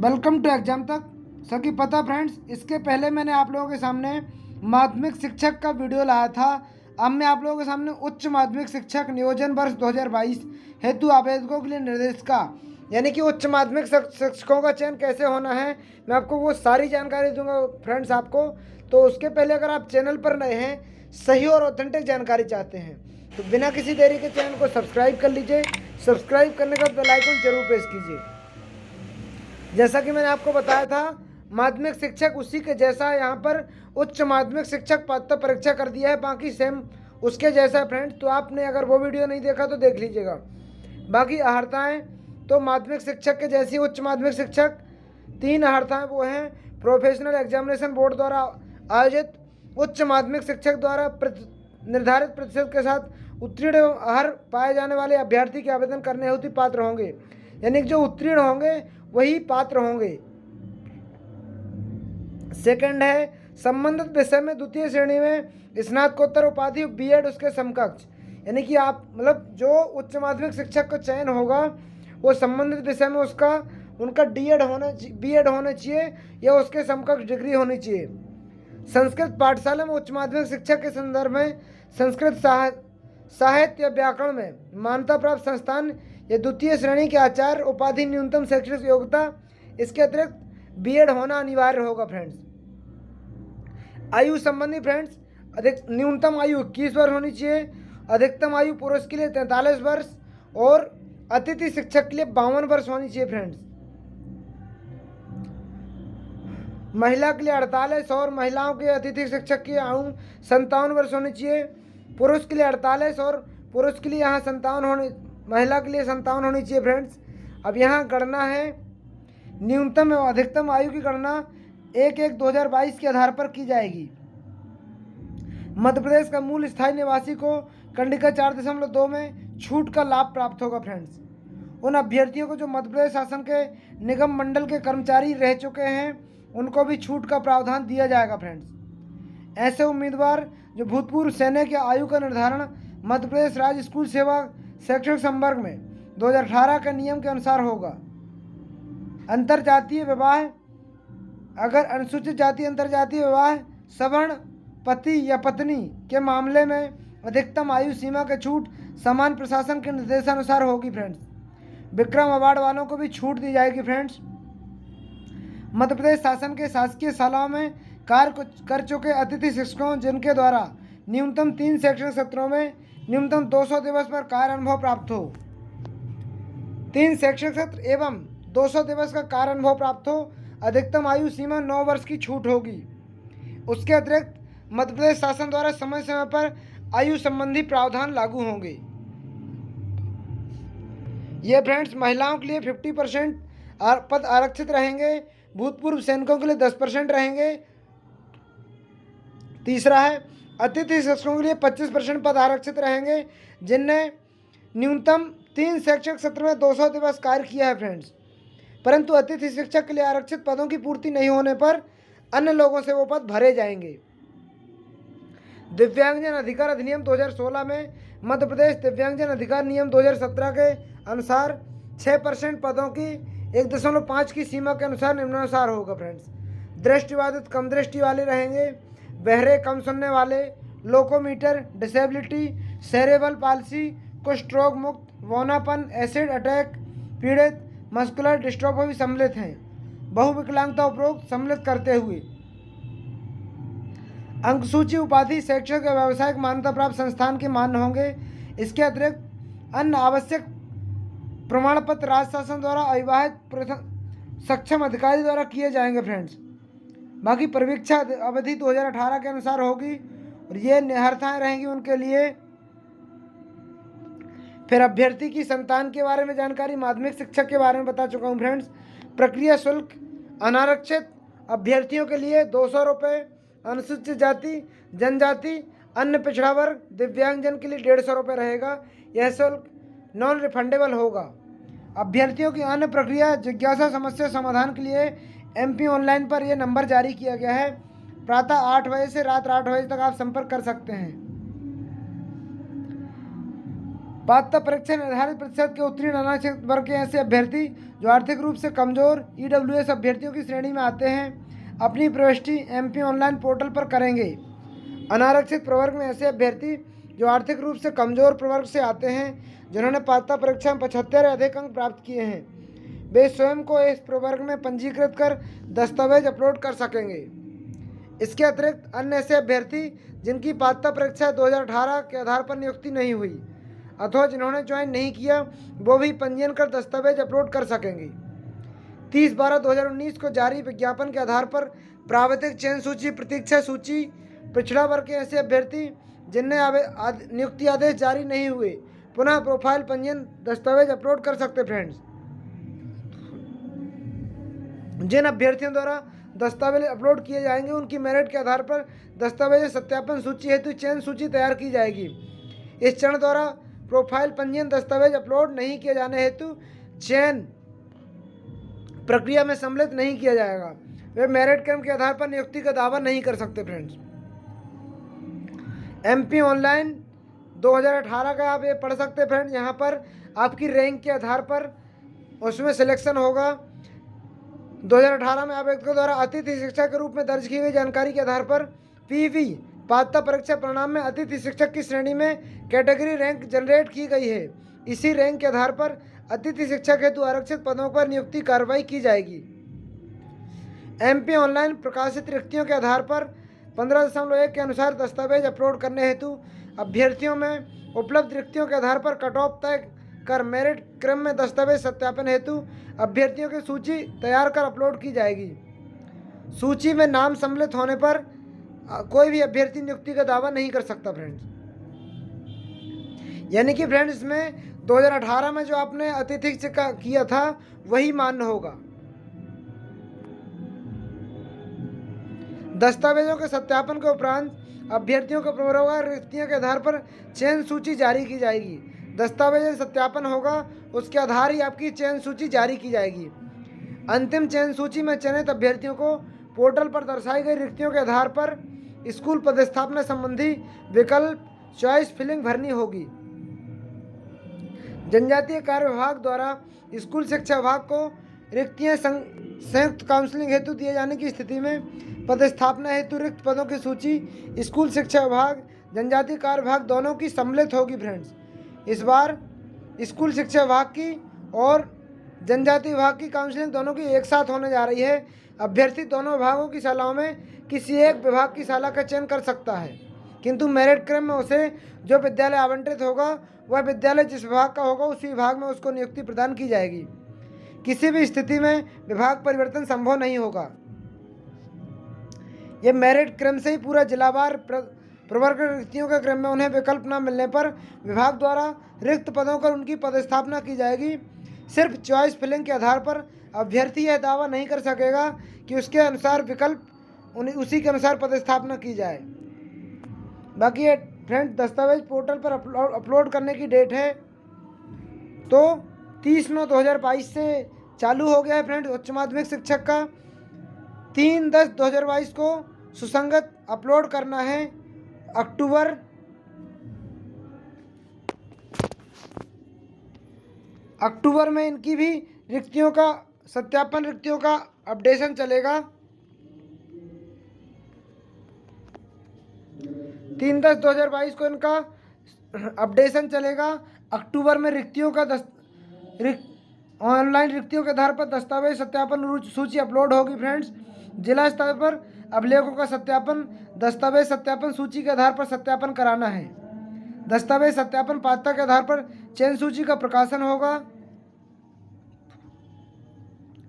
Welcome to exam तक। सभी पता फ्रेंड्स, इसके पहले मैंने आप लोगों के सामने माध्यमिक शिक्षक का वीडियो लाया था। अब मैं आप लोगों के सामने उच्च माध्यमिक शिक्षक नियोजन वर्ष 2022 हेतु आवेदकों के लिए निर्देशिका यानी कि उच्च माध्यमिक शिक्षकों का चयन कैसे होना है, मैं आपको वो सारी जानकारी दूंगा फ्रेंड्स आपको। तो उसके पहले अगर आप चैनल पर नए हैं, सही और ऑथेंटिक जानकारी चाहते हैं, तो बिना किसी देरी के चैनल को सब्सक्राइब कर लीजिए। सब्सक्राइब करने के बाद बेल आइकन जरूर प्रेस कीजिए। जैसा कि मैंने आपको बताया था, माध्यमिक शिक्षक उसी के जैसा है। यहाँ पर उच्च माध्यमिक शिक्षक पात्रता परीक्षा कर दिया है, बाकी सेम उसके जैसा है फ्रेंड्स। तो आपने अगर वो वीडियो नहीं देखा तो देख लीजिएगा। बाकी अहर्ताएँ तो माध्यमिक शिक्षक के जैसी उच्च माध्यमिक शिक्षक 3 अहर्ताएँ वो हैं। प्रोफेशनल एग्जामिनेशन बोर्ड द्वारा आयोजित उच्च माध्यमिक शिक्षक द्वारा निर्धारित प्रतिशत के साथ उत्तीर्ण हर पाए जाने वाले अभ्यर्थी के आवेदन करने हेतु पात्र होंगे, यानी कि जो उत्तीर्ण होंगे वही पात्र होंगे। सेकंड है, संबंधित विषय में द्वितीय श्रेणी में स्नातकोत्तर उपाधि बीएड उसके समकक्ष, यानी कि आप मतलब जो उच्च माध्यमिक शिक्षक का चयन होगा वो संबंधित विषय में उनका बीएड होना चाहिए या उसके समकक्ष डिग्री होनी चाहिए। संस्कृत पाठशाला में उच्च माध्यमिक शिक्षक के संदर्भ में संस्कृत साहित्य या व्याकरण में मान्यता प्राप्त संस्थान या द्वितीय श्रेणी के आचार्य उपाधि न्यूनतम शैक्षणिक योग्यता, इसके अतिरिक्त बीएड होना अनिवार्य होगा फ्रेंड्स। आयु संबंधी फ्रेंड्स, न्यूनतम आयु 21 वर्ष होनी चाहिए, अधिकतम आयु पुरुष के लिए 43 वर्ष और अतिथि शिक्षक के लिए 52 वर्ष होनी चाहिए फ्रेंड्स। महिला के लिए 48 और महिलाओं के अतिथि शिक्षक की आयु 57 वर्ष होनी चाहिए। पुरुष के लिए 48 और पुरुष के लिए यहाँ 57 महिला के लिए 57 होनी चाहिए फ्रेंड्स। अब यहाँ गणना है, न्यूनतम एवं अधिकतम आयु की गणना 1/1/2022 के आधार पर की जाएगी। मध्य प्रदेश का मूल स्थायी निवासी को कंडिका 4.2 में छूट का लाभ प्राप्त होगा फ्रेंड्स। उन अभ्यर्थियों को जो मध्य प्रदेश शासन के निगम मंडल के कर्मचारी रह चुके हैं उनको भी छूट का प्रावधान दिया जाएगा फ्रेंड्स। ऐसे उम्मीदवार जो भूतपूर्व सैनिक के आयु का निर्धारण मध्य प्रदेश राज्य स्कूल सेवा शैक्षणिक संवर्ग में 2018 के नियम के अनुसार होगा। अंतरजातीय विवाह, अगर अनुसूचित जाति अंतरजातीय विवाह सवर्ण पति या पत्नी के मामले में अधिकतम आयु सीमा के छूट समान प्रशासन के निर्देशानुसार होगी फ्रेंड्स। विक्रम अवार्ड वालों को भी छूट दी जाएगी फ्रेंड्स। मध्य प्रदेश शासन के शासकीय शालाओं में कार्य कर चुके अतिथि शिक्षकों जिनके द्वारा न्यूनतम 3 शैक्षणिक सत्रों में न्यूनतम 200 दिवस पर कार्य अनुभव प्राप्त हो, 3 शैक्षणिक सत्र एवं 200 दिवस का कार्य अनुभव प्राप्त हो, अधिकतम आयु सीमा 9 वर्ष की छूट होगी। उसके अतिरिक्त मध्य प्रदेश शासन द्वारा समय समय पर आयु संबंधी प्रावधान लागू होंगे। ये फ्रेंड्स महिलाओं के लिए 50% पद आरक्षित रहेंगे, भूतपूर्व सैनिकों के लिए 10% रहेंगे। तीसरा है, अतिथि शिक्षकों के लिए 25% पद आरक्षित रहेंगे जिनने न्यूनतम 3 शैक्षणिक सत्र में 200 दिवस कार्य किया है फ्रेंड्स। परंतु अतिथि शिक्षक के लिए आरक्षित पदों की पूर्ति नहीं होने पर अन्य लोगों से वो पद भरे जाएंगे। दिव्यांगजन अधिकार अधिनियम 2016 में मध्य प्रदेश दिव्यांगजन अधिकार नियम 2017 के अनुसार 6% पदों की 1.5 की सीमा के अनुसार निम्नानुसार होगा फ्रेंड्स। दृष्टिबाधित कम दृष्टि वाले रहेंगे, बहरे कम सुनने वाले, लोकोमीटर, डिसेबिलिटी, सेरेब्रल पाल्सी, कुष्ठ रोग मुक्त, वौनापन, एसिड अटैक पीड़ित, मस्कुलर डिस्ट्रोफी सम्मिलित हैं। बहुविकलांगता उपरोक्त सम्मिलित करते हुए अंकसूची उपाधि शैक्षणिक और व्यावसायिक मान्यता प्राप्त संस्थान के मान्य होंगे। इसके अतिरिक्त अन्य आवश्यक प्रमाण पत्र राज्य शासन द्वारा अविवाहित सक्षम अधिकारी द्वारा किए जाएंगे फ्रेंड्स। बाकी परीक्षा अवधि 2018 के अनुसार होगी और ये निहरताएँ रहेंगी उनके लिए। फिर अभ्यर्थी की संतान के बारे में जानकारी माध्यमिक शिक्षक के बारे में बता चुका हूँ फ्रेंड्स। प्रक्रिया शुल्क अनारक्षित अभ्यर्थियों के लिए 200 रुपये, अनुसूचित जाति जनजाति अन्य पिछड़ा वर्ग दिव्यांगजन के लिए 150 रुपये रहेगा। यह शुल्क नॉन रिफंडेबल होगा। अभ्यर्थियों की अन्य प्रक्रिया जिज्ञासा समस्या समाधान के लिए MP ऑनलाइन पर यह नंबर जारी किया गया है। प्रातः 8 बजे से रात 8 बजे तक आप संपर्क कर सकते हैं। पात्रता परीक्षा निर्धारित प्रतिशत के उत्तीर्ण अनारक्षित वर्ग के ऐसे अभ्यर्थी जो आर्थिक रूप से कमजोर EWS अभ्यर्थियों की श्रेणी में आते हैं अपनी प्रविष्टि MP ऑनलाइन पोर्टल पर करेंगे। अनारक्षित प्रवर्ग में ऐसे अभ्यर्थी जो आर्थिक रूप से कमजोर प्रवर्ग से आते हैं जिन्होंने पात्रता परीक्षा में 75 या अधिक अंक प्राप्त किए हैं वे स्वयं को इस प्रवर्ग में पंजीकृत कर दस्तावेज अपलोड कर सकेंगे। इसके अतिरिक्त अन्य ऐसे अभ्यर्थी जिनकी पात्रता परीक्षा 2018 के आधार पर नियुक्ति नहीं हुई अथवा जिन्होंने ज्वाइन नहीं किया वो भी पंजीयन कर दस्तावेज अपलोड कर सकेंगे। 30/12/2019 को जारी विज्ञापन के आधार पर प्राविधिक चयन सूची प्रतीक्षा सूची पिछड़ा वर्ग के ऐसे अभ्यर्थी जिनने नियुक्ति आदेश जारी नहीं हुए पुनः प्रोफाइल पंजीयन दस्तावेज अपलोड कर सकते। फ्रेंड्स, जिन अभ्यर्थियों द्वारा दस्तावेज अपलोड किए जाएंगे उनकी मेरिट के आधार पर दस्तावेज सत्यापन सूची हेतु चयन सूची तैयार की जाएगी। इस चरण द्वारा प्रोफाइल पंजीयन दस्तावेज अपलोड नहीं किए जाने हेतु चयन प्रक्रिया में सम्मिलित नहीं किया जाएगा। वे मेरिट क्रम के आधार पर नियुक्ति का दावा नहीं कर सकते। फ्रेंड्स, MP ऑनलाइन 2018 का आप ये पढ़ सकते हैं। फ्रेंड्स, यहाँ पर आपकी रैंक के आधार पर उसमें सिलेक्शन होगा। 2018 में अभ्यर्थियों द्वारा अतिथि शिक्षक के रूप में दर्ज की गई जानकारी के आधार पर PV पात्रता परीक्षा परिणाम में अतिथि शिक्षक की श्रेणी में कैटेगरी रैंक जनरेट की गई है। इसी रैंक के आधार पर अतिथि शिक्षक हेतु आरक्षित पदों पर नियुक्ति कार्रवाई की जाएगी। MP ऑनलाइन प्रकाशित रिक्तियों के आधार पर 15.1 के अनुसार दस्तावेज अपलोड करने हेतु अभ्यर्थियों में उपलब्ध रिक्तियों के आधार पर कट ऑफ तय कर मेरिट क्रम में दस्तावेज सत्यापन हेतु अभ्यर्थियों की सूची तैयार कर अपलोड की जाएगी। सूची में नाम सम्मिलित होने पर कोई भी अभ्यर्थी नियुक्ति का दावा नहीं कर सकता। फ्रेंड्स, यानी कि फ्रेंड्स इसमें 2018 में जो आपने अतिथि शिक्षा किया था वही मान्य होगा। दस्तावेजों के सत्यापन के उपरांत अभ्यर्थियों को प्रवर्ग रिक्तियों के आधार पर चयन सूची जारी की जाएगी। दस्तावेज सत्यापन होगा उसके आधार ही आपकी चयन सूची जारी की जाएगी। अंतिम चयन सूची में चयनित अभ्यर्थियों को पोर्टल पर दर्शाई गई रिक्तियों के आधार पर स्कूल पदस्थापना संबंधी विकल्प चॉइस फिलिंग भरनी होगी। जनजातीय कार्य विभाग द्वारा स्कूल शिक्षा विभाग को रिक्तियां संयुक्त काउंसलिंग हेतु दिए जाने की स्थिति में पदस्थापना हेतु रिक्त पदों की सूची स्कूल शिक्षा विभाग जनजातीय कार्य विभाग दोनों की सम्मिलित होगी। फ्रेंड्स, इस बार स्कूल शिक्षा विभाग की और जनजातीय विभाग की काउंसलिंग दोनों की एक साथ होने जा रही है। अभ्यर्थी दोनों विभागों की शालाओं में किसी एक विभाग की शाला का चयन कर सकता है, किंतु मेरिट क्रम में उसे जो विद्यालय आवंटित होगा वह विद्यालय जिस विभाग का होगा उसी विभाग में उसको नियुक्ति प्रदान की जाएगी। किसी भी स्थिति में विभाग परिवर्तन संभव नहीं होगा। यह मेरिट क्रम से ही पूरा जिलावार प्रवर्ग रिक्तियों के क्रम में उन्हें विकल्प न मिलने पर विभाग द्वारा रिक्त पदों पर उनकी पदस्थापना की जाएगी। सिर्फ चॉइस फिलिंग के आधार पर अभ्यर्थी यह दावा नहीं कर सकेगा कि उसके अनुसार विकल्प उसी के अनुसार पदस्थापना की जाए। बाकी ये फ्रेंड दस्तावेज पोर्टल पर अपलोड करने की डेट है तो 30/9/2022 से चालू हो गया है। फ्रेंड, उच्च माध्यमिक शिक्षक का 3/10/2022 को सुसंगत अपलोड करना है। अक्टूबर में इनकी भी रिक्तियों का सत्यापन रिक्तियों का अपडेशन चलेगा। 3/10/2022 को इनका अपडेशन चलेगा। अक्टूबर में रिक्तियों का ऑनलाइन रिक्तियों के आधार पर दस्तावेज सत्यापन सूची अपलोड होगी। फ्रेंड्स, जिला स्तर पर अभिलेखों का सत्यापन दस्तावेज सत्यापन सूची के आधार पर सत्यापन कराना है। दस्तावेज सत्यापन पात्रता के आधार पर चयन सूची का प्रकाशन होगा।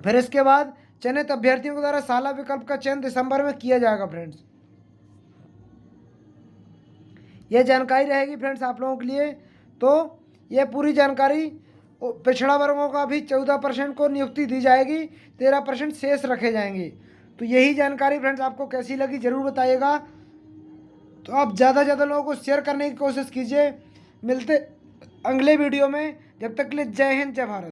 फिर इसके बाद चयनित अभ्यर्थियों के द्वारा शाला विकल्प का चयन दिसंबर में किया जाएगा। फ्रेंड्स, यह जानकारी रहेगी फ्रेंड्स आप लोगों के लिए। तो यह पूरी जानकारी पिछड़ा वर्गों का भी 14% को नियुक्ति दी जाएगी, 13% शेष रखे जाएंगे। तो यही जानकारी फ्रेंड्स आपको कैसी लगी ज़रूर बताइएगा। तो आप ज़्यादा से ज़्यादा लोगों को शेयर करने की कोशिश कीजिए। मिलते अगले वीडियो में, जब तक के लिए जय हिंद जय भारत।